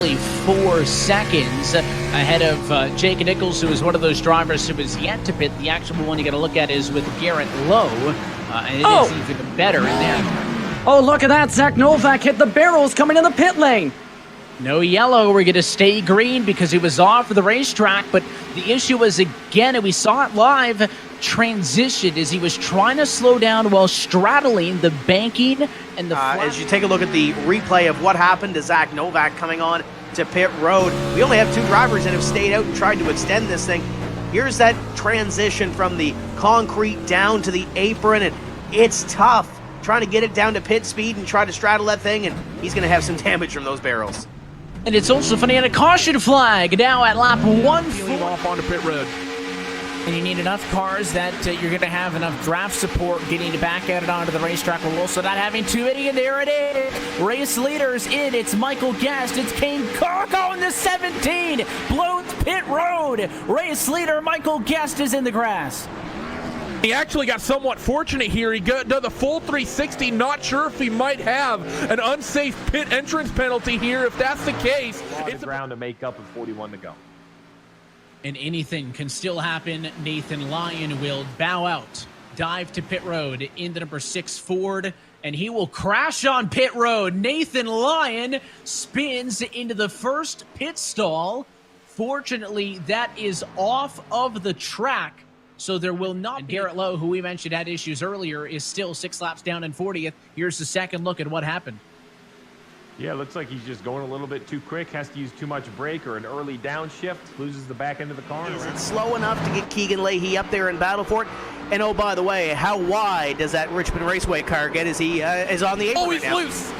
4 seconds ahead of Jake Nichols, who is one of those drivers who is yet to pit. The actual one you got to look at is with Garrett Lowe, and it is even better in there. Oh, look at that. Zach Novak hit the barrels coming in the pit lane. No yellow. We're going to stay green because he was off the racetrack, but the issue was, again, and we saw it live, transition as he was trying to slow down while straddling the banking and the as you take a look at the replay of what happened to Zach Novak coming on to pit road, we only have 2 drivers that have stayed out and tried to extend this thing. Here's that transition from the concrete down to the apron, and it's tough trying to get it down to pit speed and try to straddle that thing, and he's going to have some damage from those barrels. And it's also funny, and a caution flag now at lap 1. Off onto pit road. And you need enough cars that you're going to have enough draft support getting back at it onto the racetrack. We're also not having too many, and there it is. Race leaders in. It's Michael Guest. It's Kane Cargo in the 17. Blows pit road. Race leader Michael Guest is in the grass. He actually got somewhat fortunate here. He did the full 360. Not sure if he might have an unsafe pit entrance penalty here. If that's the case, it's ground to make up with 41 to go. And anything can still happen. Nathan Lyon will bow out, dive to pit road in the number 6 Ford, and he will crash on pit road. Nathan Lyon spins into the first pit stall. Fortunately, that is off of the track, so there will not be. Garrett Lowe, who we mentioned had issues earlier, is still 6 laps down in 40th. Here's the second look at what happened. Yeah, looks like he's just going a little bit too quick, has to use too much brake or an early downshift, loses the back end of the car. Is it slow enough to get Keegan Leahy up there in battle for it? And oh, by the way, how wide does that Richmond Raceway car get as he is on the apron? Oh, he's right now? loose.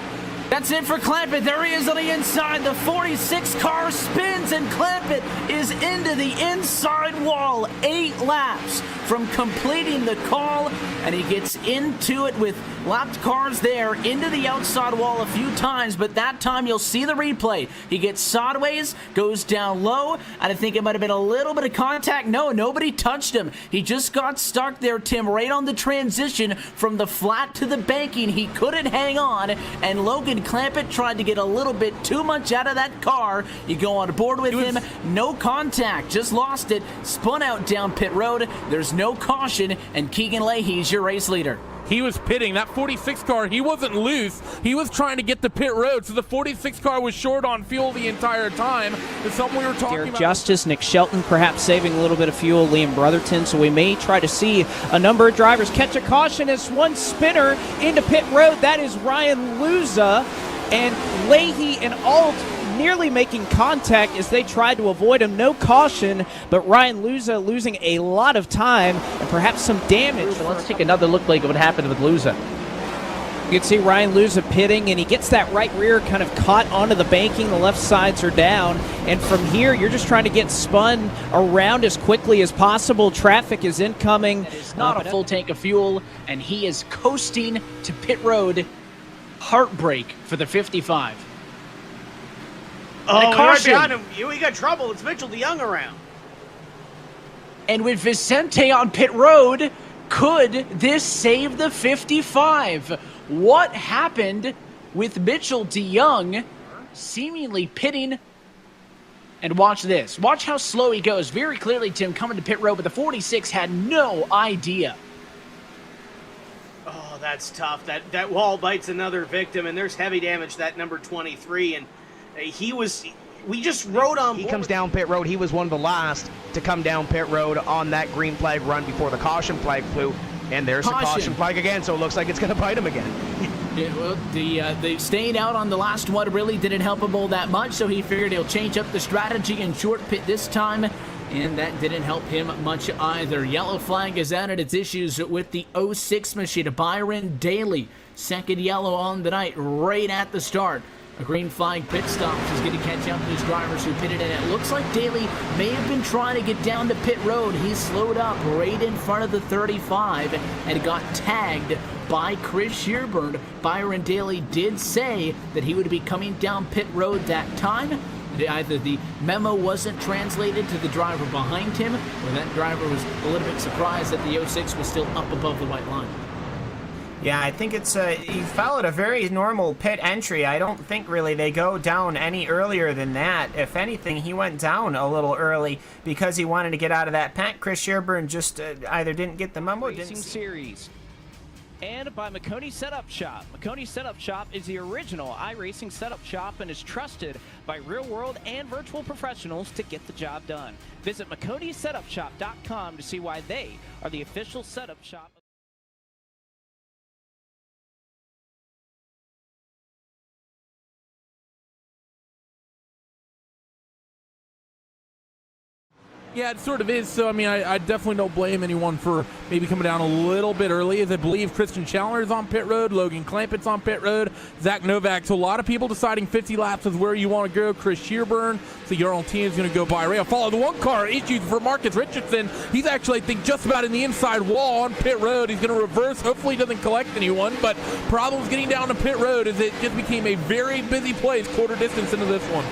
That's it for Clampett. There he is on the inside. The 46 car spins, and Clampett is into the inside wall. 8 laps from completing the call, and he gets into it with lapped cars there, into the outside wall a few times, but that time you'll see the replay. He gets sideways, goes down low, and I think it might have been a little bit of contact. No, nobody touched him. He just got stuck there, Tim, right on the transition from the flat to the banking. He couldn't hang on, and Logan Clampett tried to get a little bit too much out of that car. You go on board with him, no contact, just lost it, spun out down pit road. There's no caution, and Keegan Leahy's your race leader. He was pitting. That 46 car, he wasn't loose. He was trying to get to pit road, so the 46 car was short on fuel the entire time. It's something we were talking Derek about. Justice, Nick Shelton perhaps saving a little bit of fuel, Liam Brotherton, so we may try to see a number of drivers catch a caution as one spinner into pit road. That is Ryan Luza, and Leahy and Alt nearly making contact as they tried to avoid him. No caution, but Ryan Luza losing a lot of time and perhaps some damage. Let's take another look like what happened with Luza. You can see Ryan Luza pitting, and he gets that right rear kind of caught onto the banking. The left sides are down, and from here, you're just trying to get spun around as quickly as possible. Traffic is incoming. It's not a full tank of fuel, and he is coasting to pit road. Heartbreak for the 55. Oh, right behind him. We got trouble. It's Mitchell DeYoung around. And with Vicente on pit road, could this save the 55? What happened with Mitchell DeYoung seemingly pitting? And watch this. Watch how slow he goes. Very clearly, Tim, coming to pit road, but the 46 had no idea. Oh, that's tough. That wall bites another victim, and there's heavy damage to that number 23, and we just rode on. He comes down pit road. He was one of the last to come down pit road on that green flag run before the caution flag flew. And there's the caution flag again, so it looks like it's going to bite him again. Yeah, well, they staying out on the last one really didn't help him all that much, so he figured he'll change up the strategy and short pit this time. And that didn't help him much either. Yellow flag is out, and its issues with the 06 machine. Byron Daly, second yellow on the night, right at the start. A green flag pit stop is going to catch up to these drivers who pitted in. It looks like Daly may have been trying to get down to pit road. He slowed up right in front of the 35 and got tagged by Chris Shearburn. Byron Daly did say that he would be coming down pit road that time. Either the memo wasn't translated to the driver behind him, or that driver was a little bit surprised that the 06 was still up above the white line. Yeah, I think it's he followed a very normal pit entry. I don't think really they go down any earlier than that. If anything, he went down a little early because he wanted to get out of that pack. Chris Sherburne just either didn't get the memo. Racing Series. And by McConey Setup Shop. McConey Setup Shop is the original iRacing setup shop and is trusted by real-world and virtual professionals to get the job done. Visit McConeySetupShop.com to see why they are the official setup shop. Yeah, it sort of is. So, I mean, I definitely don't blame anyone for maybe coming down a little bit early, as I believe Christian Challoner's on pit road, Logan Clampett's on pit road, Zach Novak. So a lot of people deciding 50 laps is where you want to go. Chris Sherburne, so your own team is going to go by rail. Follow the one car issues for Marcus Richardson. He's actually, I think, just about in the inside wall on pit road. He's going to reverse. Hopefully he doesn't collect anyone, but problems getting down to pit road as it just became a very busy place quarter distance into this one.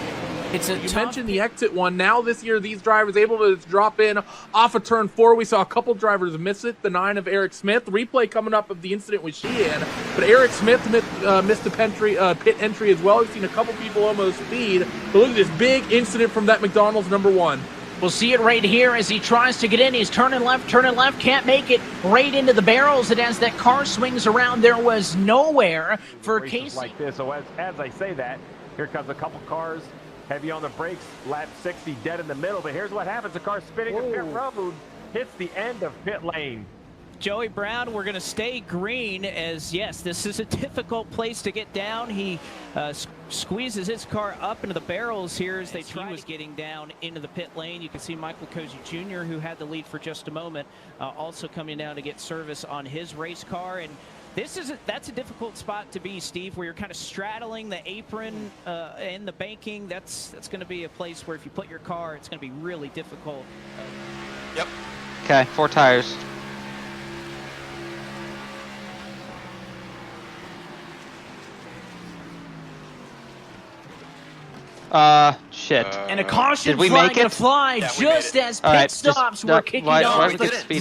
You mentioned the exit one. Now this year, these drivers able to drop in off of turn 4. We saw a couple drivers miss it. The 9 of Eric Smith. Replay coming up of the incident with Sheehan. But Eric Smith missed the pit entry as well. We've seen a couple people almost speed. But look at this big incident from that McDonald's number 1. We'll see it right here as he tries to get in. He's turning left, can't make it right into the barrels. And as that car swings around, there was nowhere for Casey. Like this. So as I say that, here comes a couple cars. Heavy on the brakes, lap 60, dead in the middle. But here's what happens. The car spinning to pit road, hits the end of pit lane. Joey Brown, we're going to stay green as, yes, this is a difficult place to get down. He squeezes his car up into the barrels here as he was getting down into the pit lane. You can see Michael Cozy Jr., who had the lead for just a moment, also coming down to get service on his race car. And that's a difficult spot to be, Steve, where you're kind of straddling the apron and the banking. That's going to be a place where if you put your car, it's going to be really difficult. Yep. Okay, 4 tires. Shit. And a caution Did we flag make to it? fly just as pit stops were kicking off.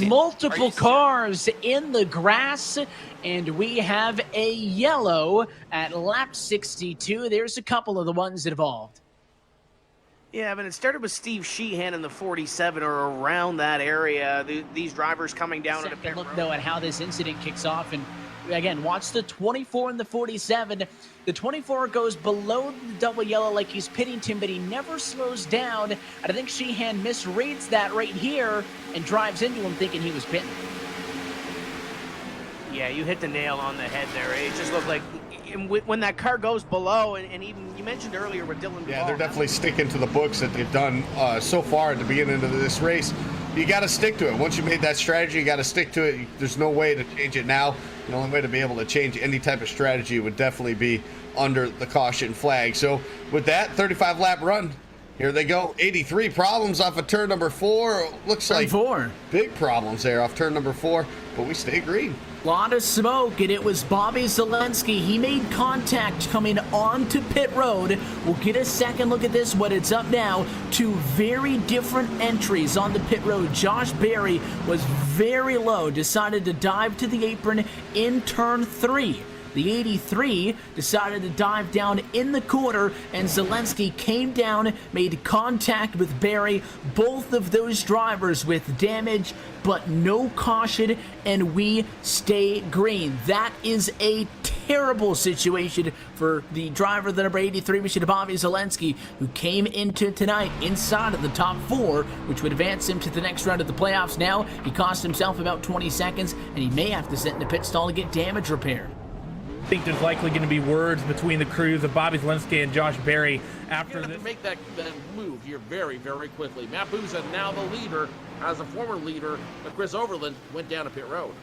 Multiple cars in the grass, and we have a yellow at lap 62. There's a couple of the ones involved. Yeah, but it started with Steve Sheehan in the 47 or around that area. These drivers coming down at a pit road. Look, though, at how this incident kicks off. And again, watch the 24 and the 47. The 24 goes below the double yellow like he's pitting him, but he never slows down. And I think Sheehan misreads that right here and drives into him thinking he was pitting. Yeah, you hit the nail on the head there. It just looked like when that car goes below, and even you mentioned earlier with Dylan Duvall. Yeah, they're definitely sticking to the books that they've done so far at the beginning of this race. You got to stick to it. Once you made that strategy, you got to stick to it. There's no way to change it now. The only way to be able to change any type of strategy would definitely be under the caution flag. So with that 35-lap run, here they go. 83 problems off of turn number 4. Looks like big problems there off turn number 4, but we stay green. Lot of smoke, and it was Bobby Zelensky. He made contact coming onto pit road. We'll get a second look at this, what it's up now. 2 very different entries on the pit road. Josh Berry was very low, decided to dive to the apron in turn 3. The 83 decided to dive down in the corner, and Zelensky came down, made contact with Berry. Both of those drivers with damage, but no caution, and we stay green. That is a terrible situation for the driver, the number 83 machine, Bobby Zelensky, who came into tonight inside of the top 4, which would advance him to the next round of the playoffs. Now he cost himself about 20 seconds, and he may have to sit in the pit stall to get damage repaired. I think there's likely going to be words between the crews of Bobby Zelensky and Josh Berry after this. To make that move here very, very quickly. Matt Booza, now the leader, as a former leader, Chris Overland went down to pit road.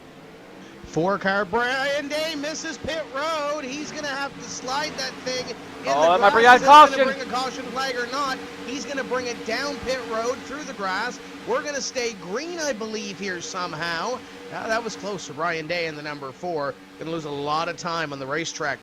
4-car Brian Day misses pit road. He's going to have to slide that thing in that the might bring grass. out Is caution. going to bring a caution flag or not? He's going to bring it down pit road through the grass. We're going to stay green, I believe, here somehow. That was close for Brian Day in the number 4. Going to lose a lot of time on the racetrack.